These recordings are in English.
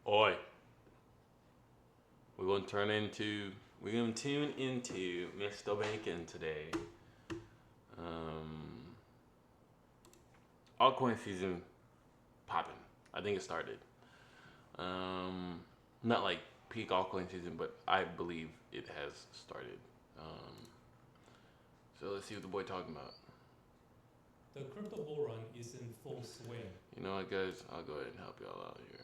Oi. We're gonna tune into Mr. Bacon today. Altcoin season popping. I think it started. Not like peak altcoin season, but I believe it has started. So let's see what the boy talking about. The crypto bull run is in full swing. You know what, guys? I'll go ahead and help y'all out here.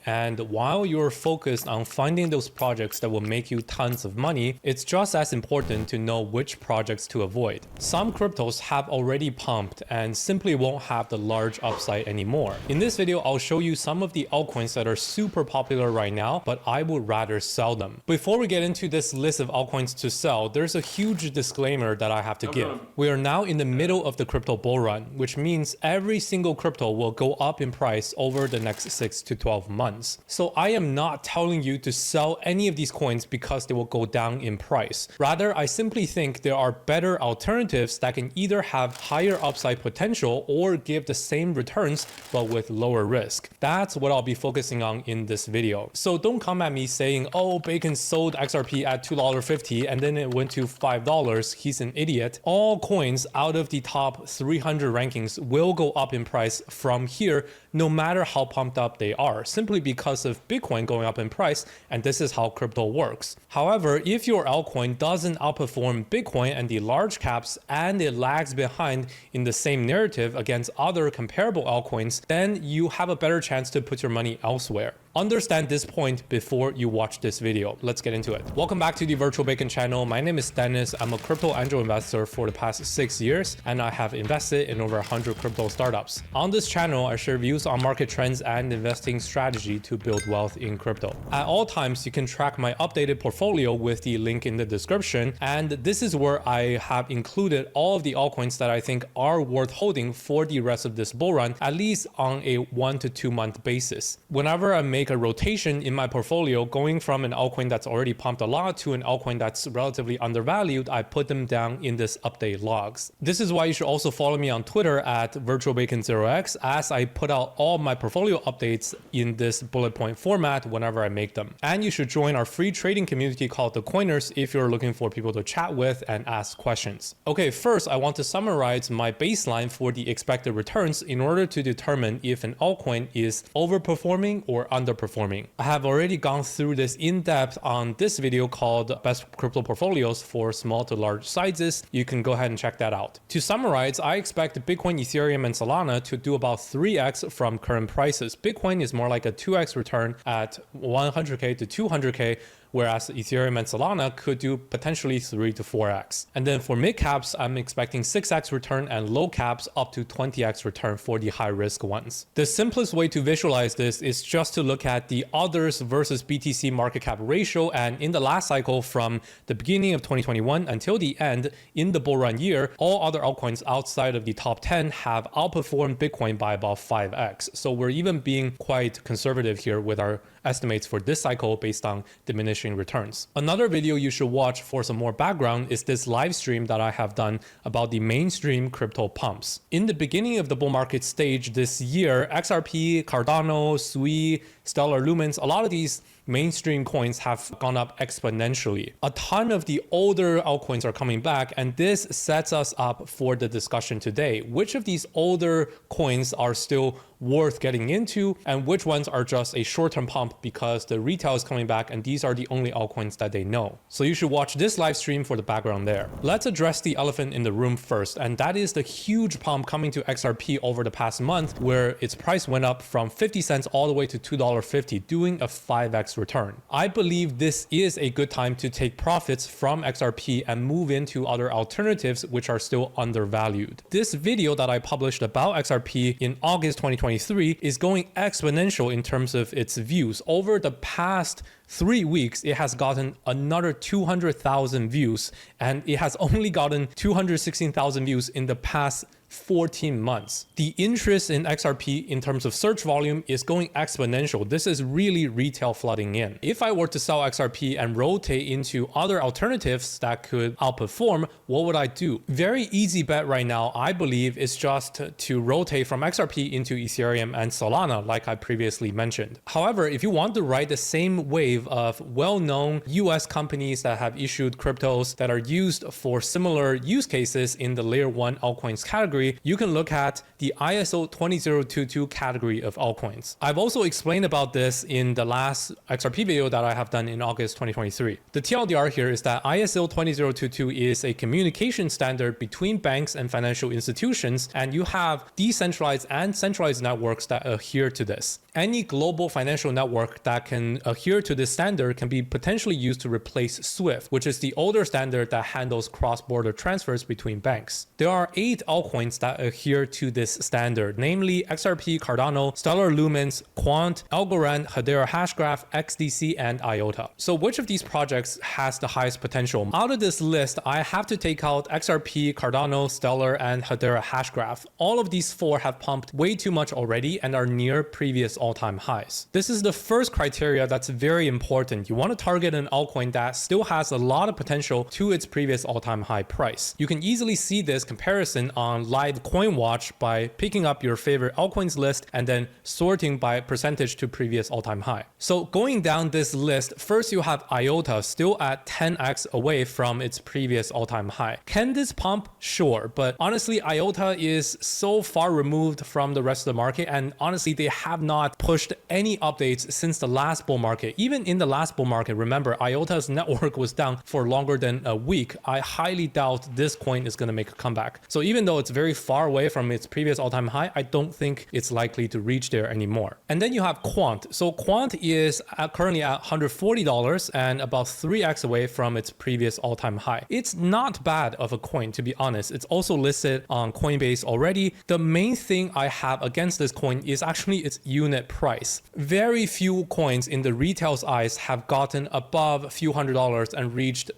And while you're focused on finding those projects that will make you tons of money, it's just as important to know which projects to avoid. Some cryptos have already pumped and simply won't have the large upside anymore. In this video, I'll show you some of the altcoins that are super popular right now, but I would rather sell them. Before we get into this list of altcoins to sell, there's a huge disclaimer that I have to give. We are now in the middle of the crypto bull run, which means every single crypto will go up in price over the next 6 to 12 months. So I am not telling you to sell any of these coins because they will go down in price. Rather, I simply think there are better alternatives that can either have higher upside potential or give the same returns but with lower risk. That's what I'll be focusing on in this video. So don't come at me saying, oh, Bacon sold XRP at $2.50 and then it went to $5. He's an idiot. All coins out of the top 300 rankings will go up in price from here, no matter how pumped up they are, simply because of Bitcoin going up in price, and this is how crypto works. However, if your altcoin doesn't outperform Bitcoin and the large caps and it lags behind in the same narrative against other comparable altcoins, then you have a better chance to put your money elsewhere. Understand this point before you watch this video. Let's get into it. Welcome back to the Virtual Bacon channel. My name is Dennis. I'm a crypto angel investor for the past 6 years, and I have invested in over 100 crypto startups. On this channel, I share views on market trends and investing strategy to build wealth in crypto. At all times, you can track my updated portfolio with the link in the description, and this is where I have included all of the altcoins that I think are worth holding for the rest of this bull run, at least on a 1 to 2 month basis. Whenever I make a rotation in my portfolio, going from an altcoin that's already pumped a lot to an altcoin that's relatively undervalued, I put them down in this update logs. This is why you should also follow me on Twitter at virtualbacon0x, as I put out all my portfolio updates in this bullet point format whenever I make them. And you should join our free trading community called the Coiners if you're looking for people to chat with and ask questions. Okay, first I want to summarize my baseline for the expected returns in order to determine if an altcoin is overperforming or underperforming. I have already gone through this in depth on this video called Best Crypto Portfolios for Small to Large Sizes. You can go ahead and check that out. To summarize, I expect Bitcoin, Ethereum, and Solana to do about 3x from current prices. Bitcoin is more like a 2x return at 100K to 200K, whereas Ethereum and Solana could do potentially 3 to 4x. And then for mid caps, I'm expecting 6x return, and low caps up to 20x return for the high risk ones. The simplest way to visualize this is just to look at the others versus BTC market cap ratio, and in the last cycle from the beginning of 2021 until the end in the bull run year, all other altcoins outside of the top 10 have outperformed Bitcoin by about 5x. So we're even being quite conservative here with our estimates for this cycle based on diminishing returns. Another video you should watch for some more background is this live stream that I have done about the mainstream crypto pumps. In the beginning of the bull market stage this year, XRP, Cardano, Sui, Stellar Lumens, a lot of these mainstream coins have gone up exponentially. A ton of the older altcoins are coming back, and this sets us up for the discussion today. Which of these older coins are still worth getting into, and which ones are just a short-term pump because the retail is coming back and these are the only altcoins that they know? So you should watch this live stream for the background there. Let's address the elephant in the room first, and that is the huge pump coming to XRP over the past month, where its price went up from 50 cents all the way to $2.50, doing a 5x return. I believe this is a good time to take profits from XRP and move into other alternatives which are still undervalued. This video that I published about XRP in August 2023 is going exponential in terms of its views. Over the past 3 weeks, it has gotten another 200,000 views, and it has only gotten 216,000 views in the past 14 months. The interest in XRP in terms of search volume is going exponential. This is really retail flooding in. If I were to sell XRP and rotate into other alternatives that could outperform, what would I do? Very easy bet right now, I believe, is just to rotate from XRP into Ethereum and Solana, like I previously mentioned. However, if you want to ride the same wave of well-known US companies that have issued cryptos that are used for similar use cases in the layer 1 altcoins category, you can look at the ISO 20022 category of altcoins. I've also explained about this in the last XRP video that I have done in August 2023. The TLDR here is that ISO 20022 is a communication standard between banks and financial institutions, and you have decentralized and centralized networks that adhere to this. Any global financial network that can adhere to this standard can be potentially used to replace SWIFT, which is the older standard that handles cross-border transfers between banks. There are 8 altcoins that adhere to this standard, namely XRP, Cardano, Stellar Lumens, Quant, Algorand, Hedera Hashgraph, XDC, and IOTA. So which of these projects has the highest potential? Out of this list, I have to take out XRP, Cardano, Stellar, and Hedera Hashgraph. All of these 4 have pumped way too much already and are near previous all-time highs. This is the first criteria that's very important. You want to target an altcoin that still has a lot of potential to its previous all-time high price. You can easily see this comparison on live coin watch by picking up your favorite altcoins list and then sorting by percentage to previous all-time high. So going down this list, first you have IOTA still at 10x away from its previous all-time high. Can this pump? Sure, but honestly IOTA is so far removed from the rest of the market, and honestly they have not pushed any updates since the last bull market. Even in the last bull market, remember IOTA's network was down for longer than a week. I highly doubt this coin is going to make a comeback. So even though it's very far away from its previous all-time high, I don't think it's likely to reach there anymore. And then you have Quant. So Quant is currently at $140 and about 3x away from its previous all-time high. It's not bad of a coin, to be honest. It's also listed on Coinbase already. The main thing I have against this coin is actually its unit price. Very few coins in the retail's eyes have gotten above a few $100s and reached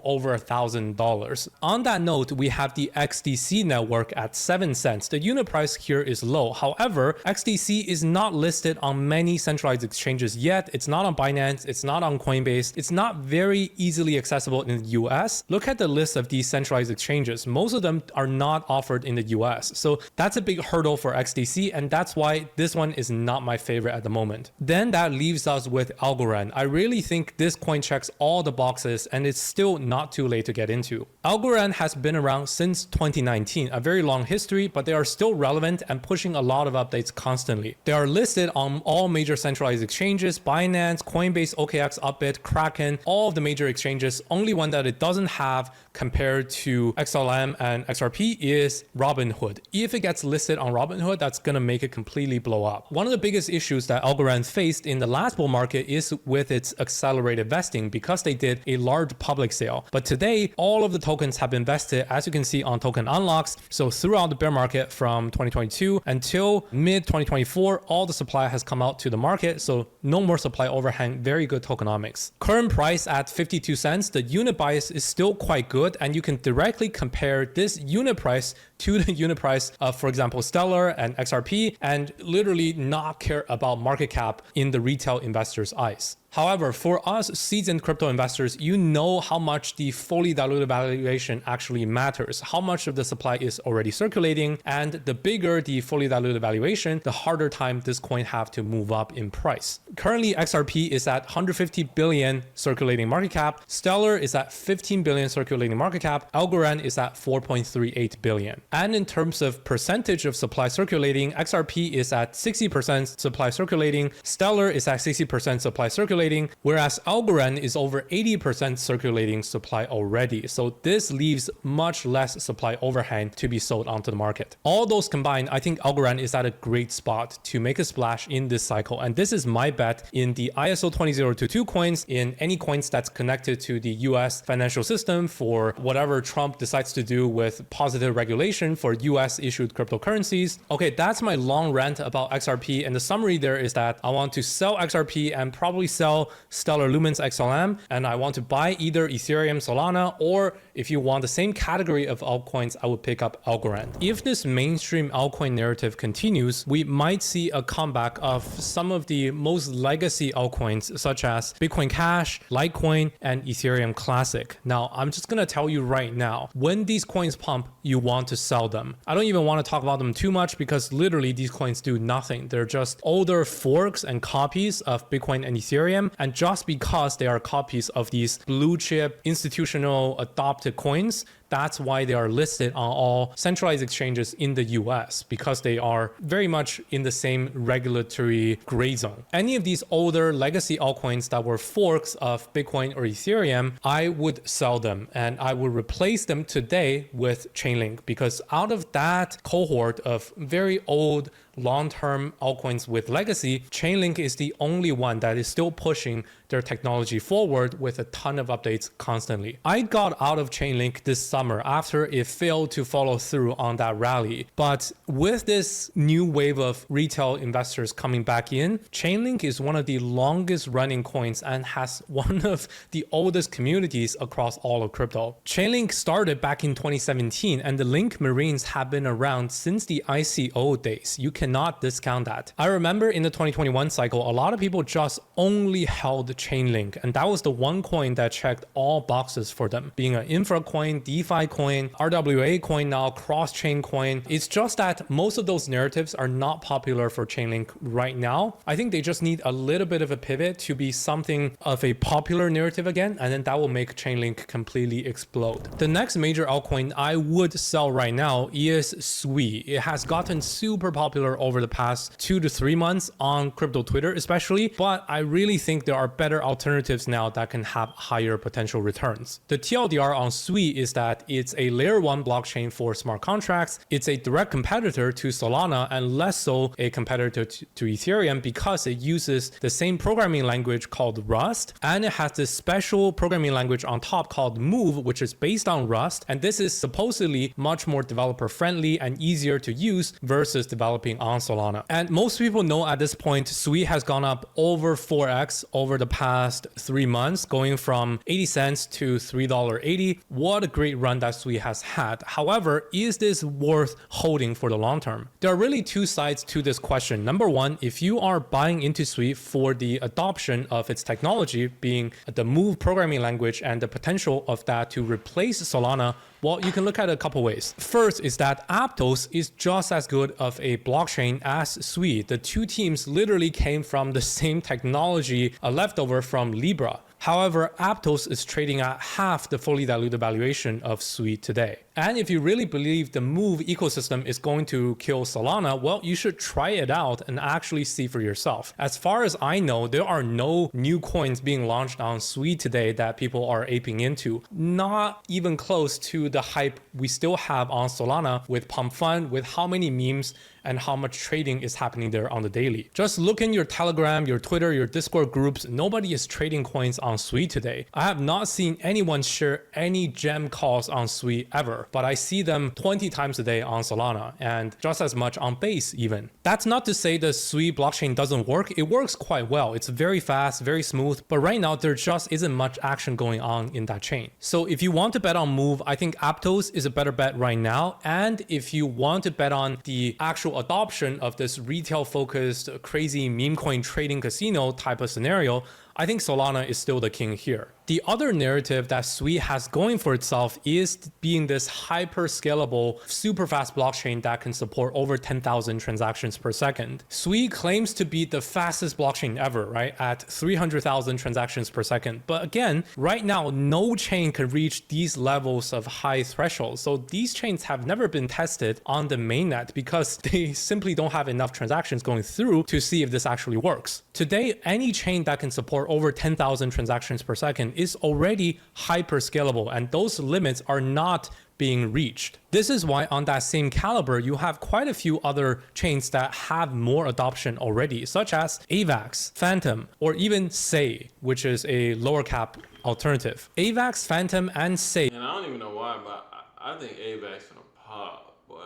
over $1,000. On that note, we have the XDC network at 7 cents. The unit price here is low. However, XDC is not listed on many centralized exchanges yet. It's not on Binance. It's not on Coinbase. It's not very easily accessible in the US. Look at the list of these centralized exchanges. Most of them are not offered in the US. So that's a big hurdle for XDC, and that's why this one is not my favorite at the moment. Then that leaves us with Algorand. I really think this coin checks all the boxes, and it's still not too late to get into. Algorand has been around since 2019, a very long history, but they are still relevant and pushing a lot of updates constantly. They are listed on all major centralized exchanges: Binance, Coinbase, OKX, Upbit, Kraken, all of the major exchanges. Only one that it doesn't have compared to XLM and XRP is Robinhood. If it gets listed on Robinhood, that's going to make it completely blow up. One of the biggest issues that Algorand faced in the last bull market is with its accelerated vesting, because they did a large public sale. But today, all of the tokens have been vested, as you can see on token unlocks. So throughout the bear market from 2022 until mid 2024, all the supply has come out to the market. So no more supply overhang, very good tokenomics. Current price at 52 cents, the unit bias is still quite good, and you can directly compare this unit price to the unit price of, for example, Stellar and XRP, and literally not care about market cap in the retail investor's eyes. However, for us seasoned crypto investors, you know how much the fully diluted valuation actually matters, how much of the supply is already circulating, and the bigger the fully diluted valuation, the harder time this coin have to move up in price. Currently, XRP is at 150 billion circulating market cap, Stellar is at 15 billion circulating market cap, Algorand is at 4.38 billion. And in terms of percentage of supply circulating, XRP is at 60% supply circulating, Stellar is at 60% supply circulating, whereas Algorand is over 80% circulating supply already. So this leaves much less supply overhang to be sold onto the market. All those combined, I think Algorand is at a great spot to make a splash in this cycle. And this is my bet in the ISO 20022 coins, in any coins that's connected to the US financial system for whatever Trump decides to do with positive regulation competition for US issued cryptocurrencies. Okay, that's my long rant about XRP, and the summary there is that I want to sell XRP and probably sell Stellar Lumens XLM, and I want to buy either Ethereum, Solana, or if you want the same category of altcoins, I would pick up Algorand. If this mainstream altcoin narrative continues, we might see a comeback of some of the most legacy altcoins such as Bitcoin Cash, Litecoin, and Ethereum Classic. Now, I'm just gonna tell you right now, when these coins pump, you want to sell them. I don't even want to talk about them too much because literally these coins do nothing. They're just older forks and copies of Bitcoin and Ethereum, and just because they are copies of these blue chip institutional adopted coins, that's why they are listed on all centralized exchanges in the US, because they are very much in the same regulatory gray zone. Any of these older legacy altcoins that were forks of Bitcoin or Ethereum, I would sell them and I would replace them today with Chainlink, because out of that cohort of very old long-term altcoins with legacy, Chainlink is the only one that is still pushing their technology forward with a ton of updates constantly. I got out of Chainlink this summer after it failed to follow through on that rally. But with this new wave of retail investors coming back in, Chainlink is one of the longest running coins and has one of the oldest communities across all of crypto. Chainlink started back in 2017 and the Link Marines have been around since the ICO days. You cannot discount that. I remember in the 2021 cycle, a lot of people just only held Chainlink, and that was the one coin that checked all boxes for them, being an infra coin, DeFi coin, RWA coin now, cross-chain coin. It's just that most of those narratives are not popular for Chainlink right now. I think they just need a little bit of a pivot to be something of a popular narrative again, and then that will make Chainlink completely explode. The next major altcoin I would sell right now is Sui. It has gotten super popular over the past 2 to 3 months on crypto Twitter especially, but I really think there are better alternatives now that can have higher potential returns. The TLDR on Sui is that it's a layer 1 blockchain for smart contracts. It's a direct competitor to Solana and less so a competitor to Ethereum because it uses the same programming language called Rust, and it has this special programming language on top called Move, which is based on Rust, and this is supposedly much more developer friendly and easier to use versus developing on Solana. And most people know at this point, Sui has gone up over 4x over the past 3 months, going from 80 cents to $3.80. What a great run that Sui has had. However, is this worth holding for the long term? There are really two sides to this question. Number one, if you are buying into Sui for the adoption of its technology, being the Move programming language and the potential of that to replace Solana, well, you can look at it a couple ways. First is that Aptos is just as good of a blockchain as Sui. The two teams literally came from the same technology, a leftover from Libra. However, Aptos is trading at half the fully diluted valuation of Sui today. And if you really believe the Move ecosystem is going to kill Solana, well, you should try it out and actually see for yourself. As far as I know, there are no new coins being launched on Sui today that people are aping into. Not even close to the hype we still have on Solana with Pump Fund, with how many memes and how much trading is happening there on the daily. Just look in your Telegram, your Twitter, your Discord groups. Nobody is trading coins on Sui today. I have not seen anyone share any gem calls on Sui ever, but I see them 20 times a day on Solana and just as much on Base even. That's not to say the Sui blockchain doesn't work. It works quite well. It's very fast, very smooth, but right now there just isn't much action going on in that chain. So if you want to bet on Move, I think Aptos is a better bet right now. And if you want to bet on the actual adoption of this retail focused crazy meme coin trading casino type of scenario, I think Solana is still the king here. The other narrative that Sui has going for itself is being this hyper scalable, super fast blockchain that can support over 10,000 transactions per second. Sui claims to be the fastest blockchain ever, right? At 300,000 transactions per second. But again, right now, no chain can reach these levels of high thresholds. So these chains have never been tested on the mainnet because they simply don't have enough transactions going through to see if this actually works. Today, any chain that can support over 10,000 transactions per second is already hyper scalable, and those limits are not being reached. This is why on that same caliber, you have quite a few other chains that have more adoption already, such as AVAX, Phantom, or even Say, which is a lower cap alternative. AVAX, Phantom, and Say. And I don't even know why, but I think AVAX gonna pop, boy.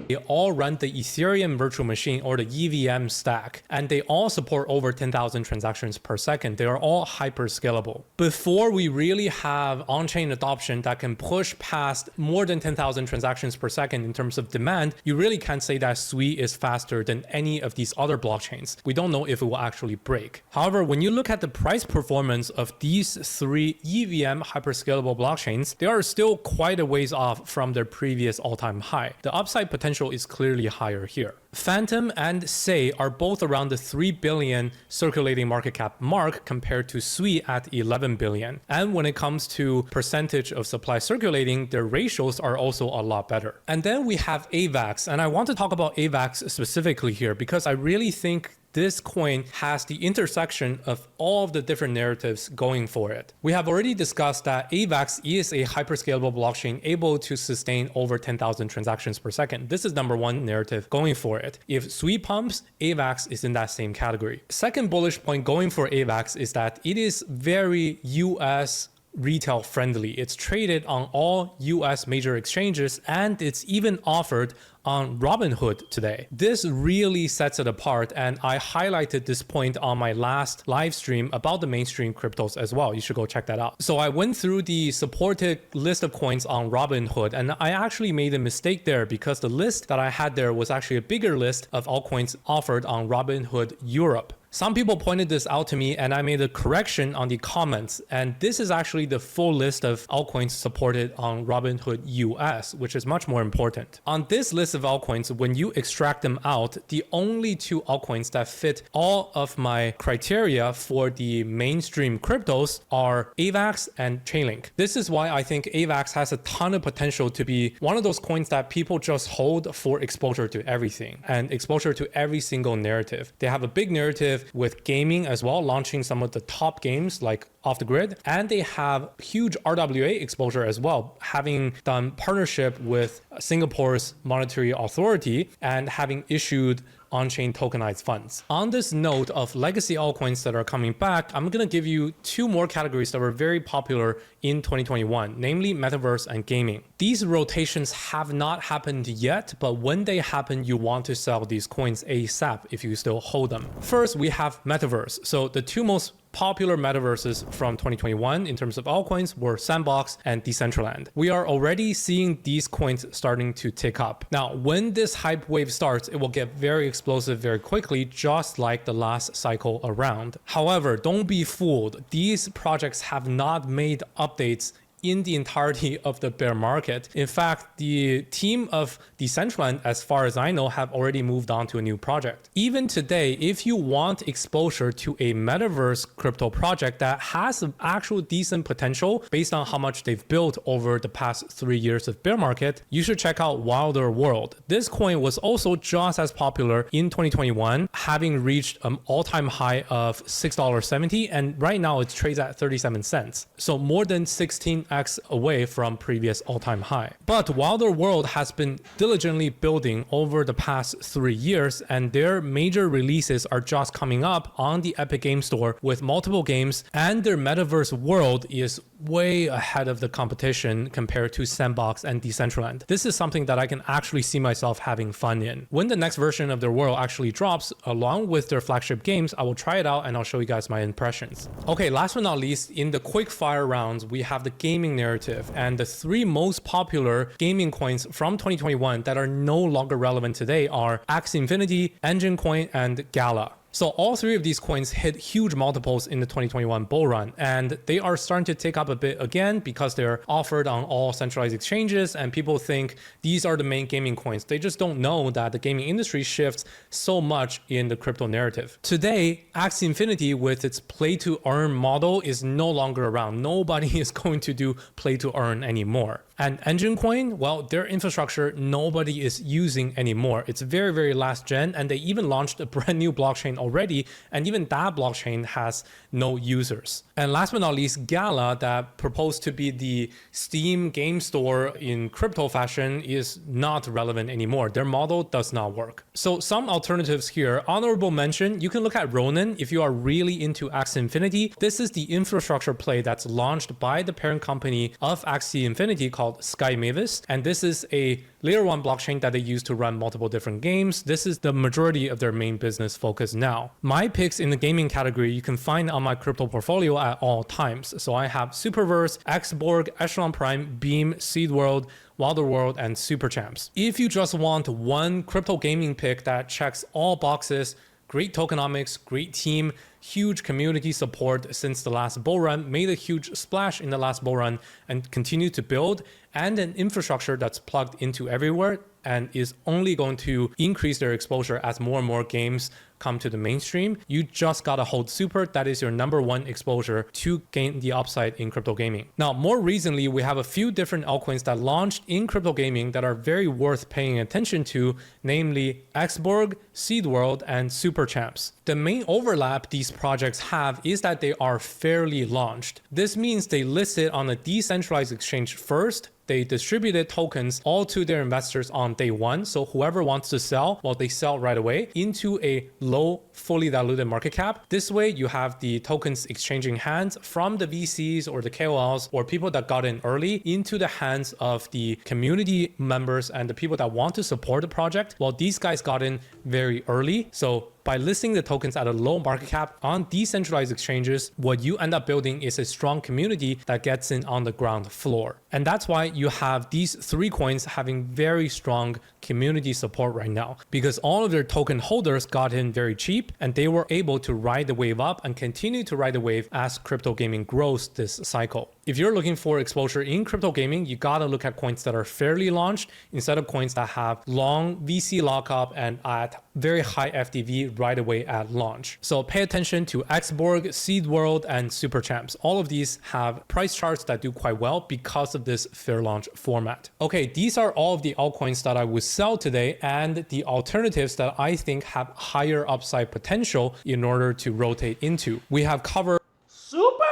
They all run the Ethereum virtual machine or the EVM stack, and they all support over 10,000 transactions per second. They are all hyper scalable. Before we really have on-chain adoption that can push past more than 10,000 transactions per second in terms of demand, you really can't say that Sui is faster than any of these other blockchains. We don't know if it will actually break. However, when you look at the price performance of these three EVM hyperscalable blockchains, they are still quite a ways off from their previous all-time high. The upside potential is clearly higher here. Phantom and Sei are both around the 3 billion circulating market cap mark compared to Sui at 11 billion. And when it comes to percentage of supply circulating, their ratios are also a lot better. And then we have AVAX, and I want to talk about AVAX specifically here because I really think this coin has the intersection of all of the different narratives going for it. We have already discussed that AVAX is a hyperscalable blockchain able to sustain over 10,000 transactions per second. This is number one narrative going for it. If Sui pumps, AVAX is in that same category. Second bullish point going for AVAX is that it is very US retail friendly. It's traded on all US major exchanges and it's even offered on Robinhood today. This really sets it apart, and I highlighted this point on my last live stream about the mainstream cryptos as well. You should go check that out. So I went through the supported list of coins on Robinhood, and I actually made a mistake there because the list that I had there was actually a bigger list of altcoins offered on Robinhood Europe. Some people pointed this out to me and I made a correction on the comments, and this is actually the full list of altcoins supported on Robinhood US, which is much more important. On this list of altcoins, when you extract them out, the only two altcoins that fit all of my criteria for the mainstream cryptos are AVAX and Chainlink. This is why I think AVAX has a ton of potential to be one of those coins that people just hold for exposure to everything and exposure to every single narrative. They have a big narrative with gaming as well, launching some of the top games like Off the Grid, and they have huge RWA exposure as well, having done partnership with Singapore's monetary authority and having issued on-chain tokenized funds. On this note of legacy altcoins that are coming back, I'm going to give you two more categories that were very popular in 2021, namely metaverse and gaming. These rotations have not happened yet, but when they happen, you want to sell these coins ASAP if you still hold them. First, we have metaverse. So the two most popular metaverses from 2021 in terms of altcoins were Sandbox and Decentraland. We are already seeing these coins starting to tick up. Now, when this hype wave starts, it will get very explosive very quickly, just like the last cycle around. However, don't be fooled. These projects have not made updates in the entirety of the bear market. In fact, the team of Decentraland, as far as I know, have already moved on to a new project. Even today, if you want exposure to a metaverse crypto project that has an actual decent potential based on how much they've built over the past 3 years of bear market, you should check out Wilder World. This coin was also just as popular in 2021, having reached an all-time high of $6.70, and right now it trades at 37 cents. So more than 16x away from previous all-time high. But Wilder World has been diligently building over the past 3 years, and their major releases are just coming up on the Epic Game Store with multiple games, and their metaverse world is way ahead of the competition compared to Sandbox and Decentraland. This is something that I can actually see myself having fun in. When the next version of their world actually drops, along with their flagship games, I will try it out and I'll show you guys my impressions. Okay, last but not least, in the quick fire rounds, we have the gaming narrative, and the three most popular gaming coins from 2021 that are no longer relevant today are Axie Infinity, Engine Coin, and Gala. So all three of these coins hit huge multiples in the 2021 bull run, and they are starting to tick up a bit again because they're offered on all centralized exchanges, and people think these are the main gaming coins. They just don't know that the gaming industry shifts so much in the crypto narrative. Today, Axie Infinity with its play to earn model is no longer around. Nobody is going to do play to earn anymore. And Engine Coin, well, their infrastructure nobody is using anymore. It's very, very last gen, and they even launched a brand new blockchain already, and even that blockchain has no users. And last but not least, Gala, that proposed to be the Steam game store in crypto fashion, is not relevant anymore. Their model does not work. So some alternatives here. Honorable mention, you can look at Ronin if you are really into Axie Infinity. This is the infrastructure play that's launched by the parent company of Axie Infinity called called Sky Mavis, and this is a layer 1 blockchain that they use to run multiple different games. This is the majority of their main business focus now. My picks in the gaming category you can find on my crypto portfolio at all times. So I have Superverse, Xborg, Echelon Prime, Beam, Seed World, Wilder World, and Super Champs. If you just want one crypto gaming pick that checks all boxes, great tokenomics, great team, huge community support since the last bull run, made a huge splash in the last bull run and continue to build, and an infrastructure that's plugged into everywhere and is only going to increase their exposure as more and more games come to the mainstream. You just gotta hold Super. That is your number one exposure to gain the upside in crypto gaming. Now, more recently, we have a few different altcoins that launched in crypto gaming that are very worth paying attention to, namely Xborg, Seed World, and Super Champs. The main overlap these projects have is that they are fairly launched. This means they listed on a decentralized exchange first. They distributed tokens all to their investors on day one. So whoever wants to sell, well, they sell right away into a low, fully diluted market cap. This way, you have the tokens exchanging hands from the VCs or the KOLs or people that got in early into the hands of the community members and the people that want to support the project. Well, these guys got in very early. So by listing the tokens at a low market cap on decentralized exchanges, what you end up building is a strong community that gets in on the ground floor. And that's why you have these three coins having very strong community support right now, because all of their token holders got in very cheap and they were able to ride the wave up and continue to ride the wave as crypto gaming grows this cycle. If you're looking for exposure in crypto gaming, you gotta look at coins that are fairly launched instead of coins that have long VC lockup and at very high FDV right away at launch. So pay attention to Xborg, Seed World, and Super Champs. All of these have price charts that do quite well because of this fair launch format. Okay, these are all of the altcoins that I would sell today and the alternatives that I think have higher upside potential in order to rotate into. We have covered Super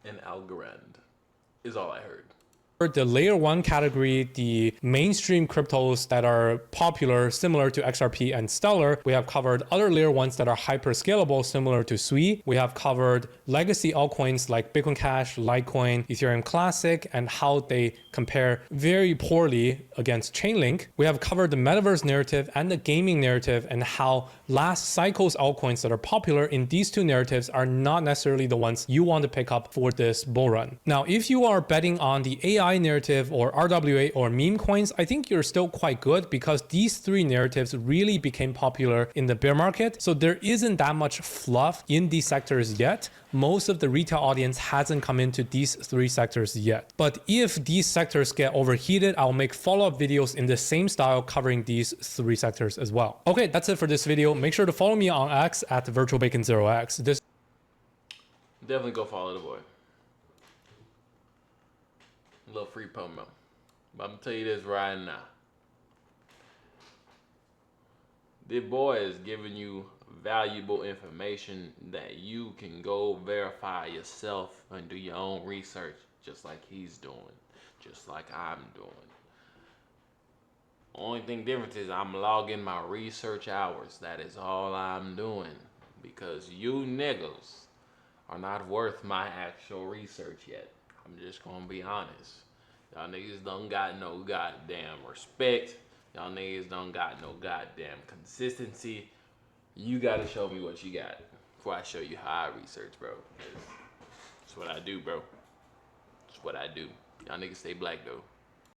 and Algorand is all I heard. the layer 1 category, the mainstream cryptos that are popular, similar to XRP and Stellar. We have covered other layer 1s that are hyper scalable, similar to Sui. We have covered legacy altcoins like Bitcoin Cash, Litecoin, Ethereum Classic, and how they compare very poorly against Chainlink. We have covered the metaverse narrative and the gaming narrative and how last cycle's altcoins that are popular in these two narratives are not necessarily the ones you want to pick up for this bull run. Now, if you are betting on the AI narrative or RWA or meme coins, I think you're still quite good because these three narratives really became popular in the bear market. So there isn't that much fluff in these sectors yet. Most of the retail audience hasn't come into these three sectors yet. But if these sectors get overheated, I'll make follow-up videos in the same style covering these three sectors as well. Okay, that's it for this video. Make sure to follow me on X at virtualbacon0x. Definitely go follow the boy. A little free promo. But I'm gonna tell you this right now. The boy is giving you valuable information that you can go verify yourself and do your own research, just like he's doing, just like I'm doing. Only thing different is I'm logging my research hours. That is all I'm doing, because you niggas are not worth my actual research yet. I'm just gonna be honest. Y'all niggas don't got no goddamn respect. Y'all niggas don't got no goddamn consistency. You gotta show me what you got before I show you how I research, bro. That's what I do, bro. That's what I do. Y'all niggas stay black, though.